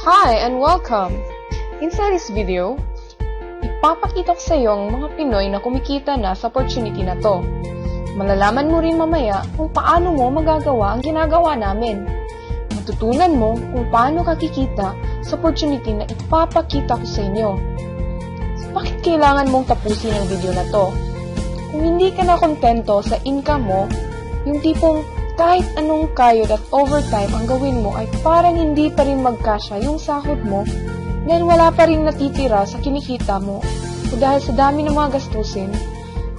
Hi and welcome! Inside this video, ipapakita ko sa iyo ang mga Pinoy na kumikita na sa opportunity na to. Malalaman mo rin mamaya kung paano mo magagawa ang ginagawa namin. Matutunan mo kung paano kakikita sa opportunity na ipapakita ko sa inyo. So, bakit kailangan mong tapusin ang video na to? Kung hindi ka na kontento sa income mo, yung tipong kahit anong kayod at overtime ang gawin mo ay parang hindi pa rin magkasya yung sahod mo dahil wala pa rin natitira sa kinikita mo o dahil sa dami ng mga gastusin,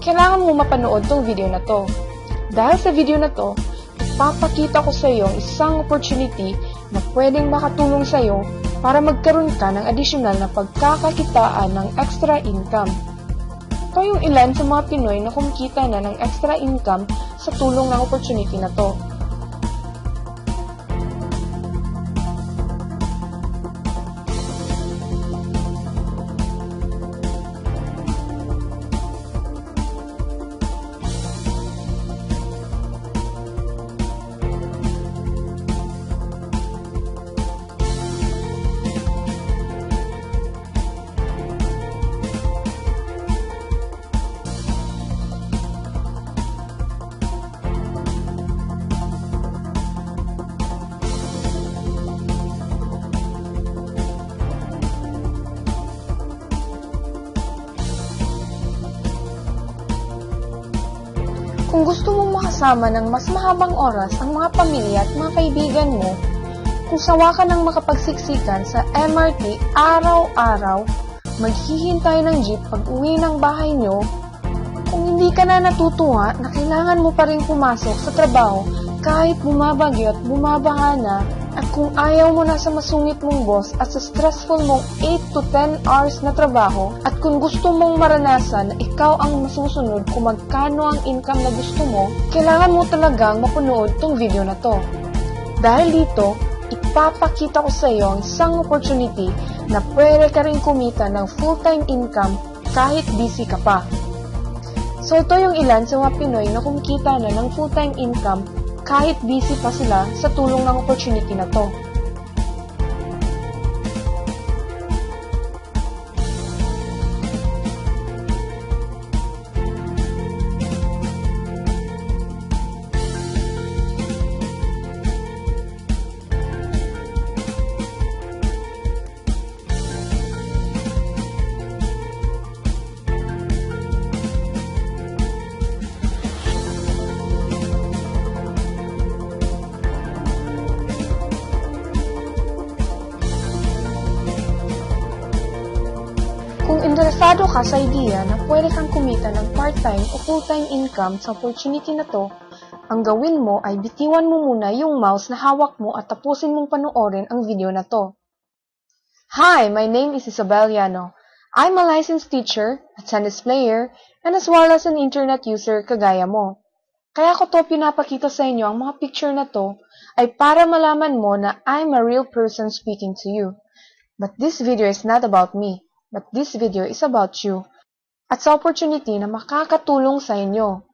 kailangan mo mapanood tong video na to. Dahil sa video na to, ipapakita ko sa iyo ang isang opportunity na pwedeng makatulong sa iyo para magkaroon ka ng additional na pagkakakitaan ng extra income. Ito yung ilan sa mga Pinoy na kumikita na ng extra income sa tulong ng opportunity na to. Kung gusto mong makasama ng mas mahabang oras ang mga pamilya at mga kaibigan mo, kung sawa ka ng makapagsiksikan sa MRT araw-araw, maghihintay ng jeep pag uwi ng bahay nyo, kung hindi ka na natutuwa na kailangan mo pa rin pumasok sa trabaho kahit bumabagyo at bumabaha na, at kung ayaw mo na sa masungit mong boss at sa stressful mong 8 to 10 hours na trabaho, at kung gusto mong maranasan na ikaw ang masusunod kung magkano ang income na gusto mo, kailangan mo talagang mapanood tong video na to. Dahil dito, ipapakita ko sa iyo ang isang opportunity na pwede ka rin kumita ng full-time income kahit busy ka pa. So ito yung ilan sa mga Pinoy na kumikita na ng full-time income kahit busy pa sila sa tulong ng opportunity na to. Kung interesado ka sa idea na pwede kang kumita ng part-time o full-time income sa opportunity na to, ang gawin mo ay bitiwan mo muna yung mouse na hawak mo at tapusin mong panoorin ang video na to. Hi, my name is Isabel Llano. I'm a licensed teacher, a tennis player, and as well as an internet user kagaya mo. Kaya ko to pinapakita sa inyo ang mga picture na to ay para malaman mo na I'm a real person speaking to you. But this video is not about me. But this video is about you at sa opportunity na makakatulong sa inyo.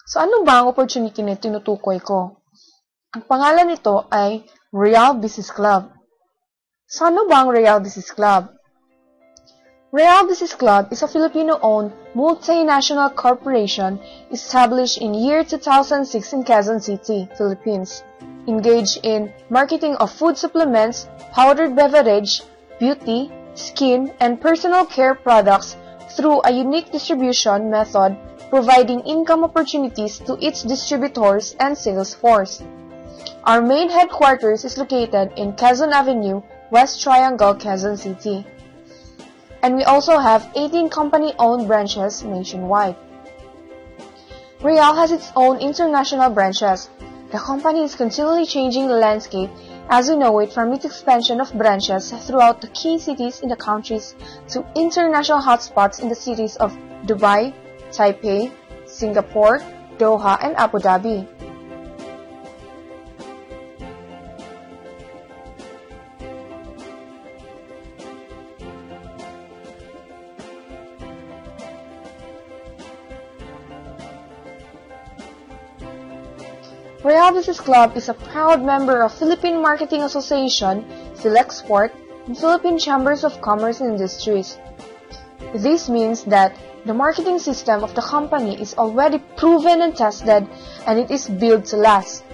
So ano ba ang opportunity na tinutukoy ko? Ang pangalan nito ay Real Business Club. So ano ba ang Real Business Club? Real Business Club is a Filipino-owned multinational corporation established in year 2006 in Quezon City, Philippines, engaged in marketing of food supplements, powdered beverage, beauty, skin, and personal care products through a unique distribution method, providing income opportunities to its distributors and sales force. Our main headquarters is located in Quezon Avenue, West Triangle, Quezon City. And we also have 18 company-owned branches nationwide. Real has its own international branches. The company is continually changing the landscape as we know it from its expansion of branches throughout the key cities in the countries to international hotspots in the cities of Dubai, Taipei, Singapore, Doha, and Abu Dhabi. Royal Business Club is a proud member of Philippine Marketing Association, PhilExport, and Philippine Chambers of Commerce and Industries. This means that the marketing system of the company is already proven and tested, and it is built to last.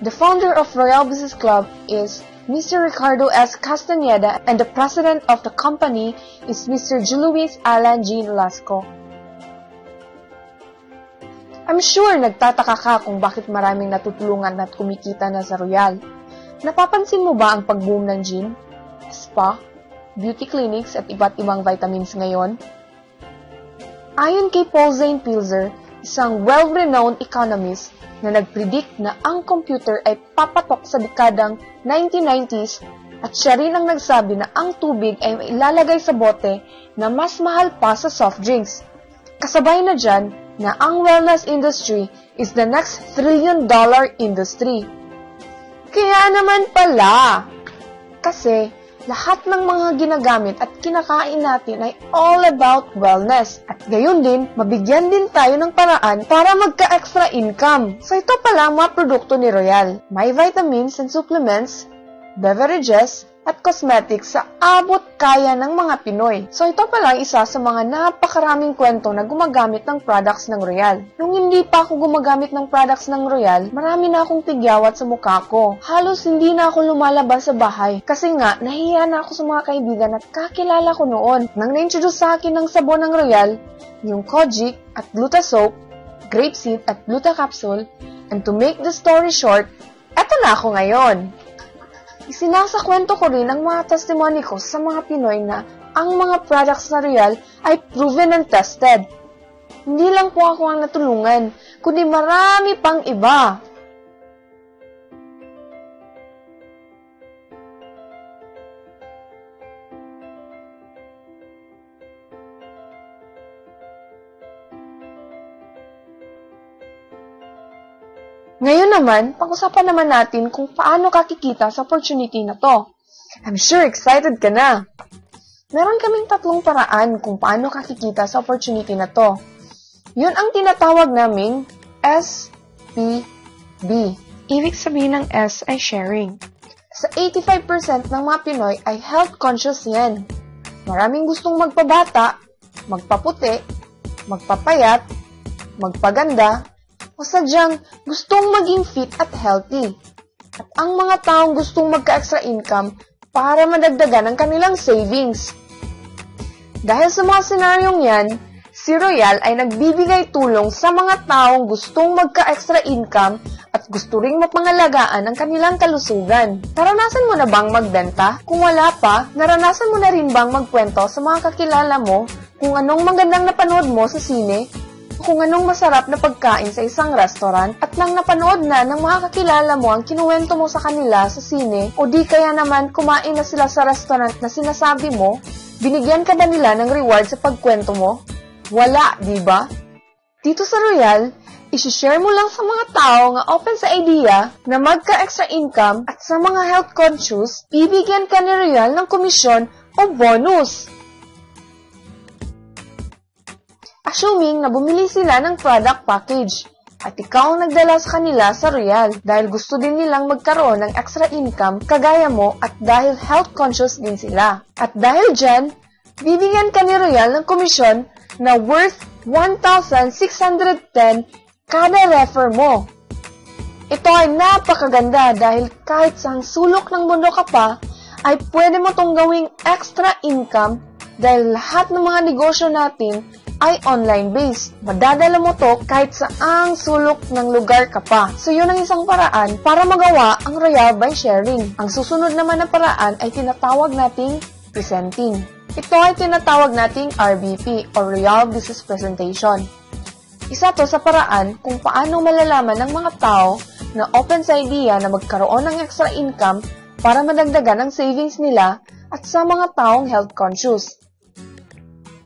The founder of Royal Business Club is Mr. Ricardo S. Castañeda, and the president of the company is Mr. Luis Alan G. Nolasco. I'm sure nagtataka ka kung bakit maraming natutulungan at kumikita na sa Royal. Napapansin mo ba ang pag-boom ng gym, spa, beauty clinics at iba't ibang vitamins ngayon? Ayon kay Paul Zane Pilzer, isang well-renowned economist na nag-predict na ang computer ay papatok sa dekadang 1990s at siya rin ang nagsabi na ang tubig ay mailalagay sa bote na mas mahal pa sa soft drinks. Kasabay na dyan na ang wellness industry is the next $1 trillion industry. Kaya naman pala, kasi lahat ng mga ginagamit at kinakain natin ay all about wellness. At gayon din, mabigyan din tayo ng paraan para magka-extra income. So ito pala ang mga produkto ni Royal. May vitamins and supplements, beverages, at cosmetics sa abot kaya ng mga Pinoy. So ito pala isa sa mga napakaraming kwento na gumagamit ng products ng Royal. Nung hindi pa ako gumagamit ng products ng Royal, marami na akong tigyawat sa mukha ko. Halos hindi na ako lumalabas sa bahay kasi nga nahiya na ako sa mga kaibigan at kakilala ko noon. Nang na-introduce sa akin ng sabon ng Royal, yung Kojic at Gluta Soap, Grapeseed at Gluta Capsule, and to make the story short, eto na ako ngayon. Isinasakwento ko rin ang mga testimony ko sa mga Pinoy na ang mga products na Royal ay proven and tested. Hindi lang po ako ang natulungan, kundi marami pang iba. Ngayon naman, pag-usapan naman natin kung paano kakikita sa opportunity na to. I'm sure excited ka na! Meron kaming 3 paraan kung paano kakikita sa opportunity na to. Yun ang tinatawag naming SPB. Ibig sabihin ng S ay sharing. Sa 85% ng mga Pinoy ay health conscious yan. Maraming gustong magpabata, magpaputi, magpapayat, magpaganda, o sadyang gustong maging fit at healthy. At ang mga taong gustong magka-extra income para madagdagan ang kanilang savings. Dahil sa mga senaryong yan, si Royal ay nagbibigay tulong sa mga taong gustong magka-extra income at gusto ring mapangalagaan ang kanilang kalusugan. Naranasan mo na bang magbenta? Kung wala pa, naranasan mo na rin bang magkwento sa mga kakilala mo kung anong magandang napanood mo sa sine? Kung anong masarap na pagkain sa isang restaurant at nang napanood na ng mga kakilala mo ang kinuwento mo sa kanila sa sine o di kaya naman kumain na sila sa restaurant na sinasabi mo, binigyan ka ba nila ng reward sa pagkwento mo? Wala, di ba? Dito sa Royal, isi-share mo lang sa mga tao nga open sa idea na magka-extra income at sa mga health conscious, bibigyan ka ni Royal ng komisyon o bonus. Assuming na bumili sila ng product package at ikaw ang nagdala sa kanila sa Royal dahil gusto din nilang magkaroon ng extra income kagaya mo at dahil health conscious din sila. At dahil dyan, bibigyan ka ni Royal ng komisyon na worth 1,610 kada refer mo. Ito ay napakaganda dahil kahit sa sulok ng mundo ka pa, ay pwede mo tong gawing extra income dahil lahat ng mga negosyo natin ay online-based. Madadala mo to kahit saang sulok ng lugar ka pa. So yun ang isang paraan para magawa ang Royal by sharing. Ang susunod naman na paraan ay tinatawag nating presenting. Ito ay tinatawag nating RBP or Royal Business Presentation. Isa to sa paraan kung paano malalaman ng mga tao na open sa idea na magkaroon ng extra income para madagdagan ang savings nila at sa mga taong health conscious.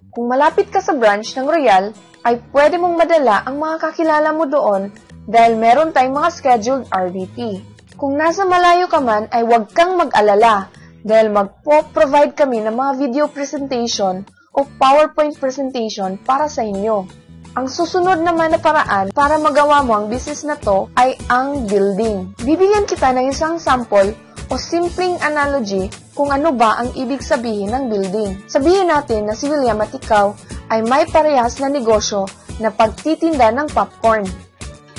Kung malapit ka sa branch ng Royal, ay pwede mong madala ang mga kakilala mo doon dahil meron tayong mga scheduled RBP. Kung nasa malayo ka man, ay huwag kang mag-alala dahil magpo-provide kami ng mga video presentation o PowerPoint presentation para sa inyo. Ang susunod naman na paraan para magawa mo ang business na to ay ang building. Bibigyan kita ng isang sample o simpleng analogy kung ano ba ang ibig sabihin ng building. Sabihin natin na si William at ikaw ay may parehas na negosyo na pagtitinda ng popcorn.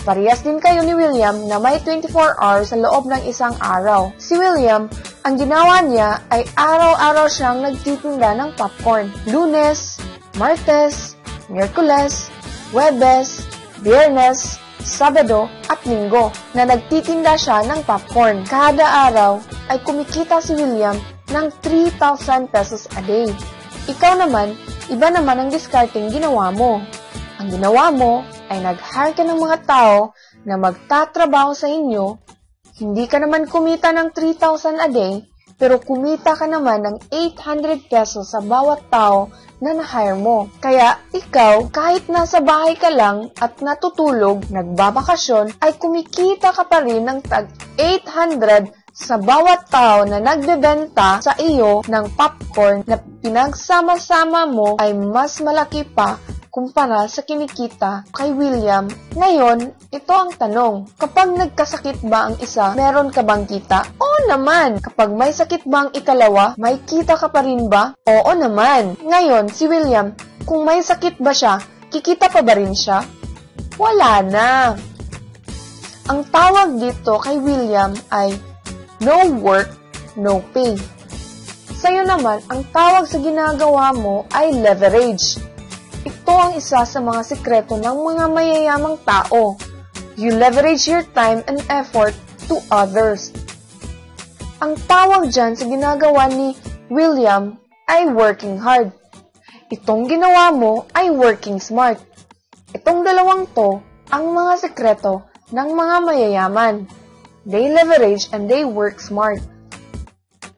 Parehas din kayo ni William na may 24 hours sa loob ng isang araw. Si William, ang ginawa niya ay araw-araw siyang nagtitinda ng popcorn. Lunes, Martes, Miyerkules, Huwebes, Biyernes, Sabado at Linggo na nagtitinda siya ng popcorn. Kada araw ay kumikita si William ng 3,000 pesos a day. Ikaw naman, iba naman ang discarding ginawa mo. Ang ginawa mo ay nag-hire ka ng mga tao na magtatrabaho sa inyo. Hindi ka naman kumita ng 3,000 a day, pero kumita ka naman ng 800 pesos sa bawat tao na na-hire mo. Kaya ikaw, kahit nasa bahay ka lang at natutulog, nagbabakasyon, ay kumikita ka pa rin ng tag 800 sa bawat tao na nagbebenta sa iyo ng popcorn na pinagsama-sama mo ay mas malaki pa kumpara sa kinikita kay William. Ngayon, ito ang tanong. Kapag nagkasakit ba ang isa, meron ka bang kita? Oo naman. Kapag may sakit ba ang ikalawa, may kita ka pa rin ba? Oo naman. Ngayon, si William, kung may sakit ba siya, kikita pa ba rin siya? Wala na. Ang tawag dito kay William ay no work, no pay. Sa'yo naman, ang tawag sa ginagawa mo ay leverage. Ito ang isa sa mga sikreto ng mga mayayamang tao. You leverage your time and effort to others. Ang tawag dyan sa ginagawa ni William ay working hard. Itong ginawa mo ay working smart. Itong dalawang to ang mga sikreto ng mga mayayaman. They leverage and they work smart.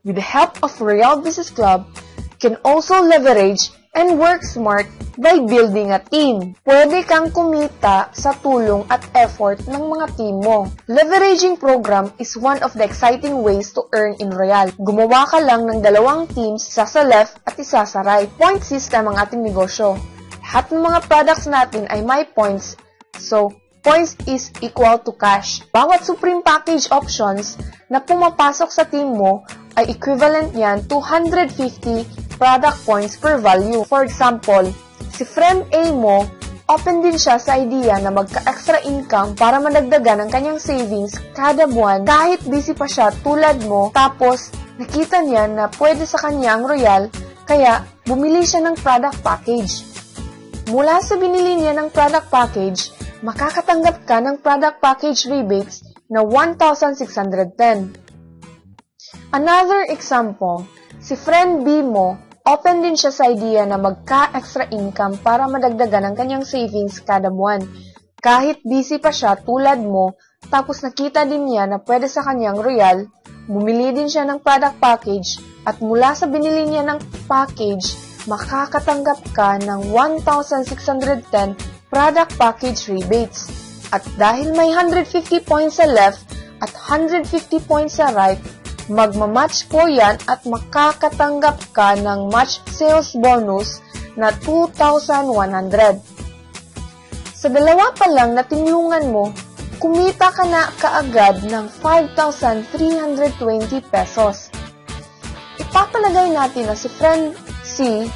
With the help of Royale Business Club, you can also leverage and work smart by building a team. Pwede kang kumita sa tulong at effort ng mga team mo. Leveraging program is one of the exciting ways to earn in Royale. Gumawa ka lang ng dalawang teams, isa sa left at isa sa right. Point system ang ating negosyo. Lahat ng mga products natin ay may points, so points is equal to cash. Bawat supreme package options na pumapasok sa team mo ay equivalent yan to 150 product points per value. For example, si friend A mo, open din siya sa idea na magka-extra income para madagdagan ang kanyang savings kada buwan kahit busy pa siya tulad mo, tapos nakita niya na pwede sa kanya ang Royale, kaya bumili siya ng product package. Mula sa binili niya ng product package, makakatanggap ka ng product package rebates na 1,610. Another example, si friend B mo, open din siya sa idea na magka-extra income para madagdagan ang kanyang savings kada buwan. Kahit busy pa siya tulad mo, tapos nakita din niya na pwede sa kanyang Royale, bumili din siya ng product package at mula sa binili niya ng package, makakatanggap ka ng 1,610 product package rebates. At dahil may 150 points sa left at 150 points sa right, magmamatch po yan at makakatanggap ka ng match sales bonus na 2,100. Sa dalawa pa lang na tinulungan mo, kumita ka na kaagad ng 5,320 pesos. Ipapalagay natin na si friend C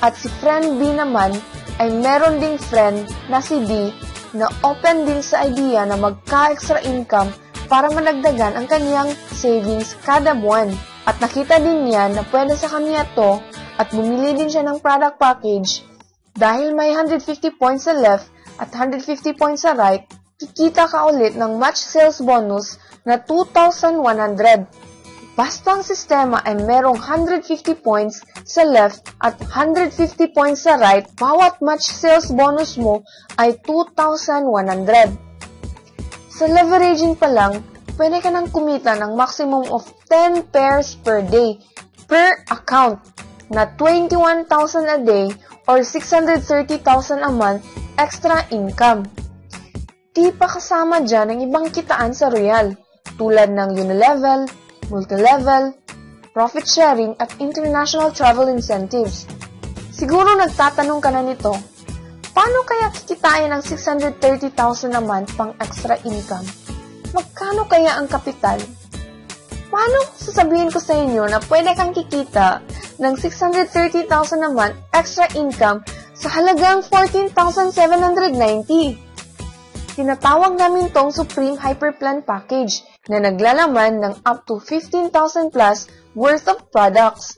at si friend B naman ay meron ding friend na si D na open din sa idea na magka-extra income para managdagan ang kaniyang savings kada buwan. At nakita din niya na pwede sa kanya to at bumili din siya ng product package. Dahil may 150 points sa left at 150 points sa right, kikita ka ulit ng match sales bonus na 2,100. Basta ang sistema ay merong 150 points sa left at 150 points sa right, bawat match sales bonus mo ay 2,100. Sa leveraging pa lang, pwede ka nang kumita ng maximum of 10 pairs per day per account na 21,000 a day or 630,000 a month extra income. Di pa kasama dyan ang ibang kitaan sa Royale tulad ng unilevel, multilevel, profit sharing at international travel incentives. Siguro nagtatanong ka na nito, Paano kaya kikitain ng 630,000 a month pang extra income? Magkano kaya ang kapital? Paano sasabihin ko sa inyo na pwede kang kikita ng 630,000 a month extra income sa halagang 14,790? Tinatawag namin tong Supreme Hyperplan Package na naglalaman ng up to 15,000 plus worth of products.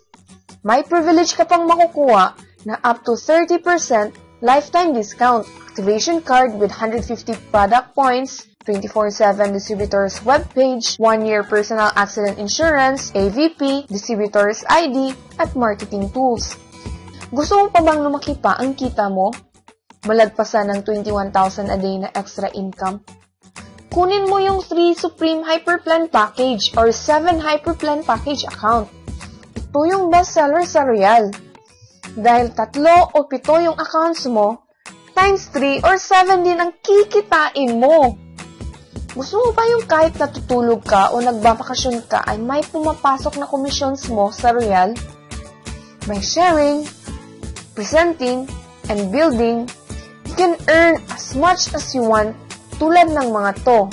May privilege ka pang makukuha na up to 30% lifetime discount, activation card with 150 product points, 24/7 distributors webpage, 1-year personal accident insurance, AVP, distributors ID, at marketing tools. Gusto mo pa bang lumaki pa ang kita mo? Malagpasan ng 21,000 a day na extra income? Kunin mo yung 3 Supreme Hyperplan Package or 7 Hyperplan Package account. Ito yung bestseller sa Royal. Dahil 3 o 7 yung accounts mo, times 3 or 7 din ang kikitain mo. Gusto mo ba yung kahit natutulog ka o nagbabakasyon ka ay may pumapasok na commissions mo sa Royal? By sharing, presenting, and building, you can earn as much as you want tulad ng mga to.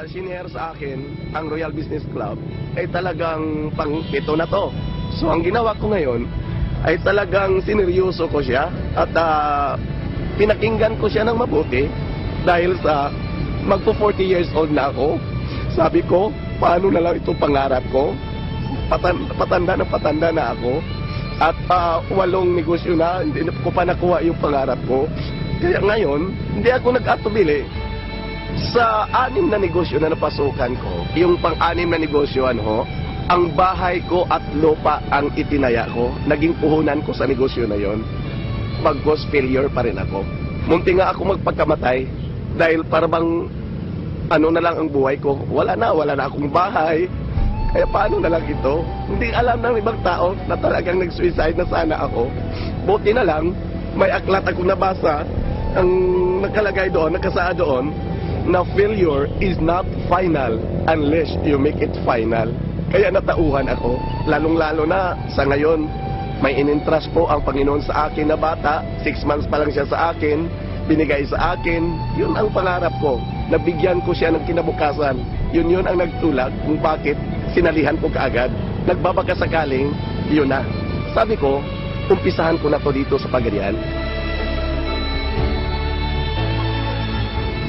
Sinare sa akin ang Royal Business Club ay talagang pang-ito na to. So ang ginawa ko ngayon ay talagang sineryoso ko siya at pinakinggan ko siya ng mabuti dahil sa magpo 40 years old na ako. Sabi ko, paano na lang itong pangarap ko? Patanda na ako at 8 negosyo na, hindi ko pa nakuha yung pangarap ko. Kaya ngayon, hindi ako nag-atubili sa 6 na negosyo na napasukan ko. Yung pang-6 na negosyo, ang bahay ko at lupa ang itinaya ko. Naging puhunan ko sa negosyo na yon. Pag-ghost failure pa rin ako. Munti nga ako magpagkamatay dahil parang na lang ang buhay ko. Wala na akong bahay. Kaya paano na lang ito? Hindi alam ng ibang tao na talagang nag-suicide na sana ako. Buti na lang, may aklat ako nabasa ang nakalagay doon, nakasaad doon, na failure is not final unless you make it final. Kaya natauhan ako, lalong-lalo na sa ngayon, may inintrust po ang Panginoon sa akin na bata, 6 months pa lang siya sa akin, binigay sa akin, yun ang pangarap ko. Nabigyan ko siya ng kinabukasan. Yun ang nagtulak kung bakit sinalihan ko kaagad. Nagbabaka sakaling, yun na. Sabi ko, umpisahan ko na to dito sa Pagadian.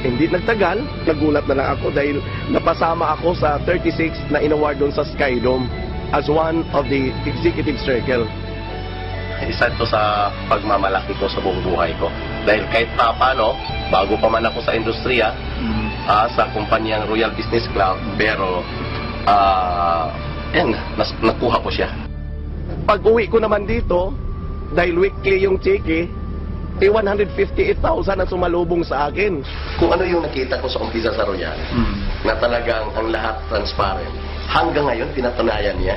Hindi nagtagal, nagulat na lang ako dahil napasama ako sa 36 na inaward doon sa Skydome as one of the executive circle. Isa ito sa pagmamalaki ko sa buong buhay ko. Dahil kahit paano, bago pa man ako sa industriya, sa kumpanyang Royal Business Club, pero nakuha ko siya. Pag uwi ko naman dito, dahil weekly yung cheque, 158,000 ang sumalubong sa akin. Kung ano yung nakita ko sa umpisa sa Royal, na talagang ang lahat transparent. Hanggang ngayon, pinatunayan niya.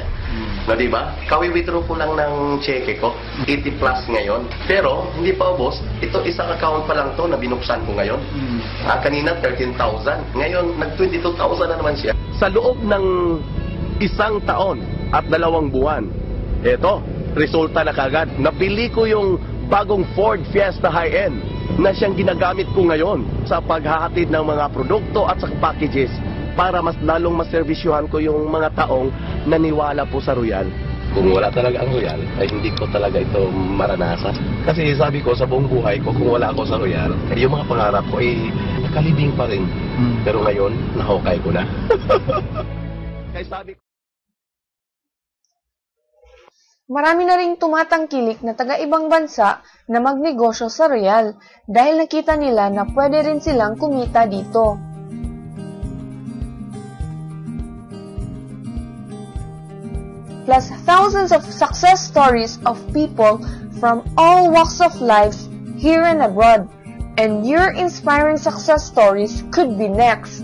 Na diba? Kawi-withdraw ko lang ng cheque ko, 80 plus ngayon. Pero, hindi pa ubos, ito isang account pa lang to na binuksan ko ngayon. Kanina, 13,000. Ngayon, nag-22,000 na naman siya. Sa loob ng 1 taon at 2 buwan, eto, resulta na kagad. Napili ko yung bagong Ford Fiesta High-End na siyang ginagamit ko ngayon sa paghahatid ng mga produkto at sa packages para mas lalong maservisyohan ko yung mga taong naniwala po sa Royal. Kung wala talaga ang Royal, ay hindi ko talaga ito maranasan. Kasi sabi ko, sa buong buhay ko, kung wala ako sa Royal, ay yung mga pangarap ko ay nakalibing pa rin. Pero ngayon, nahukay ko na. Kaya sabi ko, Marami na ring tumatangkilik na taga-ibang bansa na magnegosyo sa Royal dahil nakita nila na pwede rin silang kumita dito. Plus thousands of success stories of people from all walks of life here and abroad, and your inspiring success stories could be next.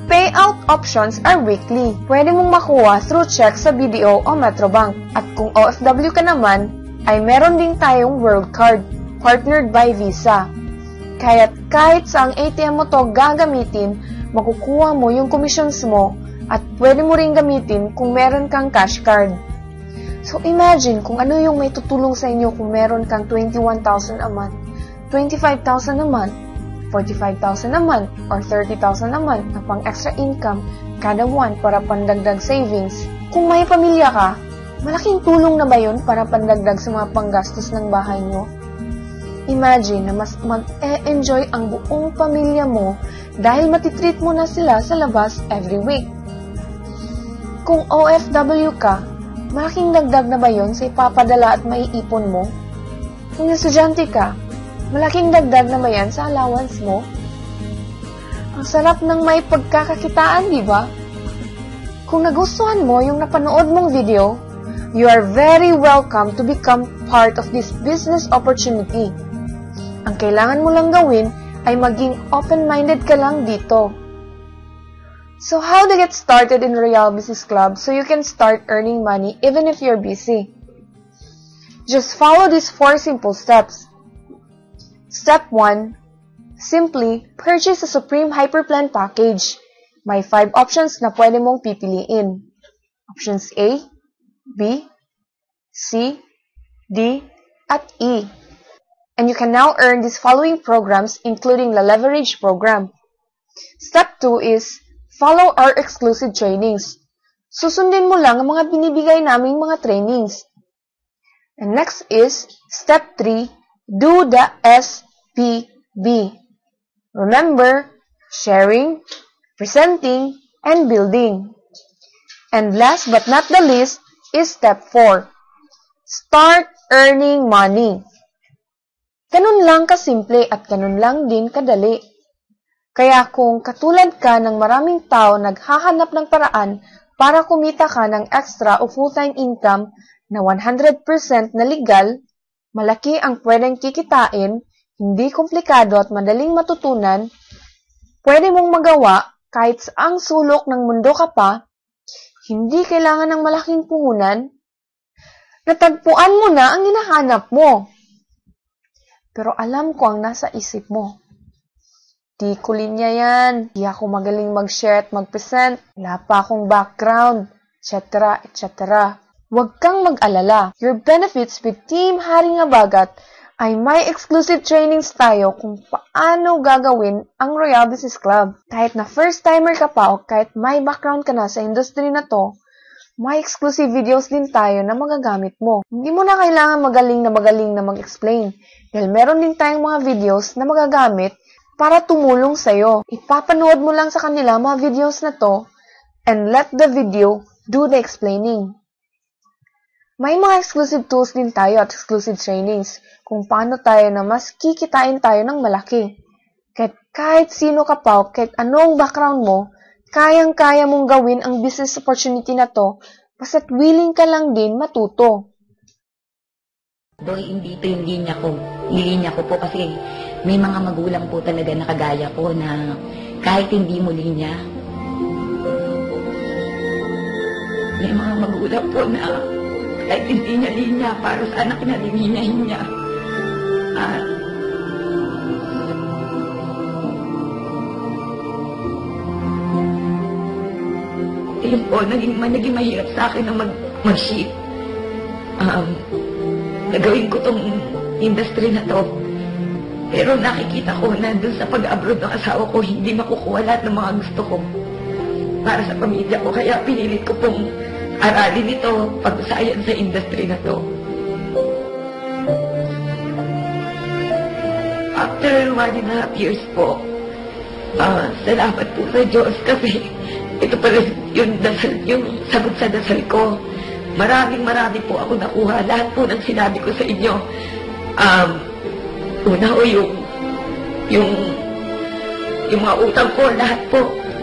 Payout options are weekly. Pwede mong makuha through check sa BDO o Metrobank. At kung OFW ka naman, ay meron din tayong World Card, partnered by Visa. Kaya't kahit sa ang ATM mo to gagamitin, makukuha mo yung commissions mo at pwede mo rin gamitin kung meron kang cash card. So imagine kung ano yung may tutulong sa inyo kung meron kang 21,000 a month, 25,000 a month, 45,000 a month, or 30,000 a month na pang extra income kada buwan para pandagdag savings. Kung may pamilya ka, malaking tulong na ba yun para pandagdag sa mga panggastos ng bahay nyo? Imagine na mas mag-e-enjoy ang buong pamilya mo dahil matitreat mo na sila sa labas every week. Kung OFW ka, malaking dagdag na ba yun sa ipapadala at maiipon mo? Kung estudyante ka, malaking dagdag na ba yan sa allowance mo? Ang sarap ng may pagkakakitaan, di ba? Kung nagustuhan mo yung napanood mong video, you are very welcome to become part of this business opportunity. Ang kailangan mo lang gawin ay maging open-minded ka lang dito. So how to get started in Royal Business Club so you can start earning money even if you're busy? Just follow these 4 simple steps. Step 1. Simply purchase a Supreme Hyperplan package. May 5 options na pwede mong pipiliin. Options A, B, C, D, at E. And you can now earn these following programs including the Leverage program. Step 2 is follow our exclusive trainings. Susundin mo lang ang mga binibigay naming mga trainings. And next is Step 3, do the SPB. Remember, sharing, presenting, and building. And last but not the least is Step 4, start earning money. Ganun lang kasimple at ganun lang din kadali. Kaya kung katulad ka ng maraming tao naghahanap ng paraan para kumita ka ng extra o full-time income na 100% na legal, malaki ang pwedeng kikitain, hindi komplikado at madaling matutunan, pwede mong magawa kahit saang sulok ng mundo ka pa, hindi kailangan ng malaking puhunan, natagpuan mo na ang hinahanap mo. Pero alam ko ang nasa isip mo. Di ko linya yan. Di ako magaling mag-share at mag-present. Wala pa akong background, etc. etc. Huwag kang mag-alala. Your benefits with Team Haring Habagat ay may exclusive trainings tayo kung paano gagawin ang Royal Business Club. Kahit na first-timer ka pa o kahit may background ka na sa industry na to, may exclusive videos din tayo na magagamit mo. Hindi mo na kailangan magaling na mag-explain. Dahil meron din tayong mga videos na magagamit para tumulong sa'yo. Ipapanood mo lang sa kanila mga videos na to and let the video do the explaining. May mga exclusive tools din tayo at exclusive trainings kung paano tayo na mas kikitain tayo ng malaki. Kahit sino ka pa o kahit anong background mo, kayang-kaya mong gawin ang business opportunity na to basta't willing ka lang din matuto. Though hindi ito yung linya ko po kasi may mga magulang po talaga na kagaya ko na kahit hindi mo linya, may mga magulang po na kahit hindi niya linya, para sa anak na lilinyahin niya. Yun po, naging mahirap sa akin na mag-shift. Nagawin ko tong industry na to. Pero nakikita ko na dun sa pag-abroad ng asawa ko, hindi makukuha lahat ng mga gusto ko. para sa pamilya ko. Kaya pinilit ko pong aralin ito, pag-science sa industry na to. After 1.5 years po, salamat po sa Diyos kasi ito pala yung sagot sa dasal ko. Maraming po ako nakuha. Lahat po ng sinabi ko sa inyo. Una o yung mga utang ko,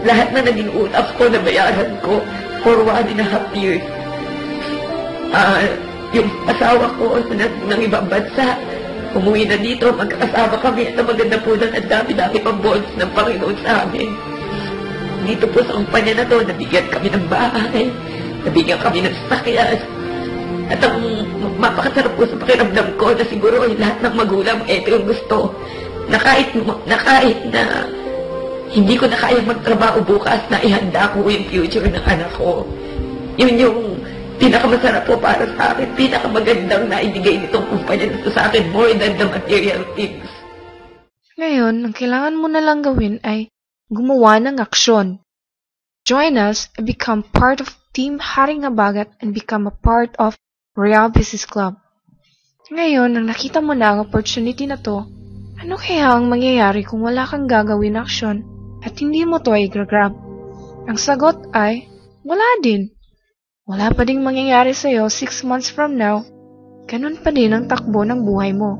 lahat na naging utang ko, nabayaran ko for 1.5 years. Yung asawa ko ng ibang bansa, umuwi na dito, magkakasama kami, at maganda po na ang dami-dami pang bonds ng Panginoon sa amin. Dito po sa kumpanya na to, nabigyan kami ng bahay, nabigyan kami ng sasakyan. At ang mapakasarap po sa pakiramdam ko na siguro ay lahat ng magulang, ito yung gusto, na kahit na hindi ko na kaya magtrabaho bukas, na ihanda ko yung future ng anak ko. Yun yung pinakamasarap po para sa akin, pinakamagandang naibigay nitong kumpanya na sa akin, more than the material things. Ngayon, ang kailangan mo na lang gawin ay gumawa ng aksyon. Join us and become part of Team Haring Habagat and become a part of Royal Business Club. Ngayon, nang nakita mo na ang opportunity na to, ano kaya ang mangyayari kung wala kang gagawin na aksyon at hindi mo to ay grab? Ang sagot ay, wala din. Wala pa ding mangyayari sa'yo 6 months from now. Ganun pa din ang takbo ng buhay mo.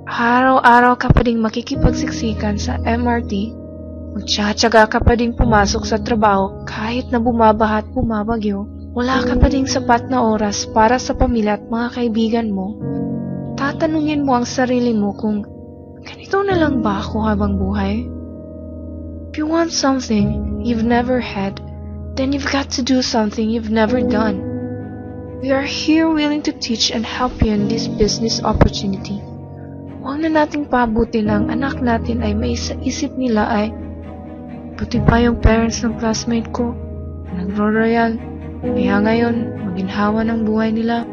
Araw-araw ka pa ding makikipagsiksikan sa MRT. Magtsatsaga ka pa ding pumasok sa trabaho kahit na bumabaha at bumabagyo. Wala ka pa ding sapat na oras para sa pamilya at mga kaibigan mo. Tatanungin mo ang sarili mo kung ganito na lang ba ako habang buhay? If you want something you've never had, then you've got to do something you've never done. We are here willing to teach and help you in this business opportunity. Huwag na nating pabutin ang anak natin ay may sa isip nila ay buti pa yung parents ng classmate ko, nagro-royal, kaya ngayon, maginhawa ng buhay nila.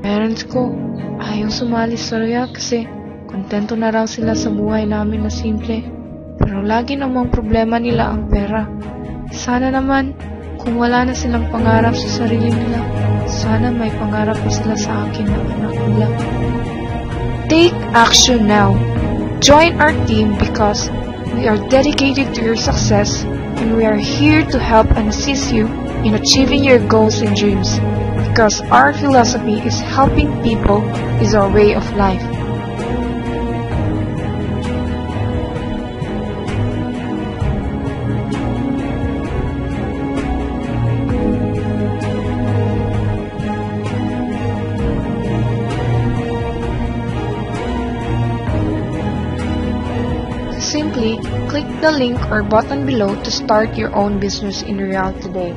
Parents ko, ayaw sumali sa royal kasi kontento na raw sila sa buhay namin na simple. Pero lagi namang problema nila ang pera. Sana naman, kung wala na silang pangarap sa sarili nila, sana may pangarap pa sila sa akin na anak nila. Take action now. Join our team because we are dedicated to your success and we are here to help and assist you in achieving your goals and dreams because our philosophy is helping people is our way of life. Simply click the link or button below to start your own business in Royal today.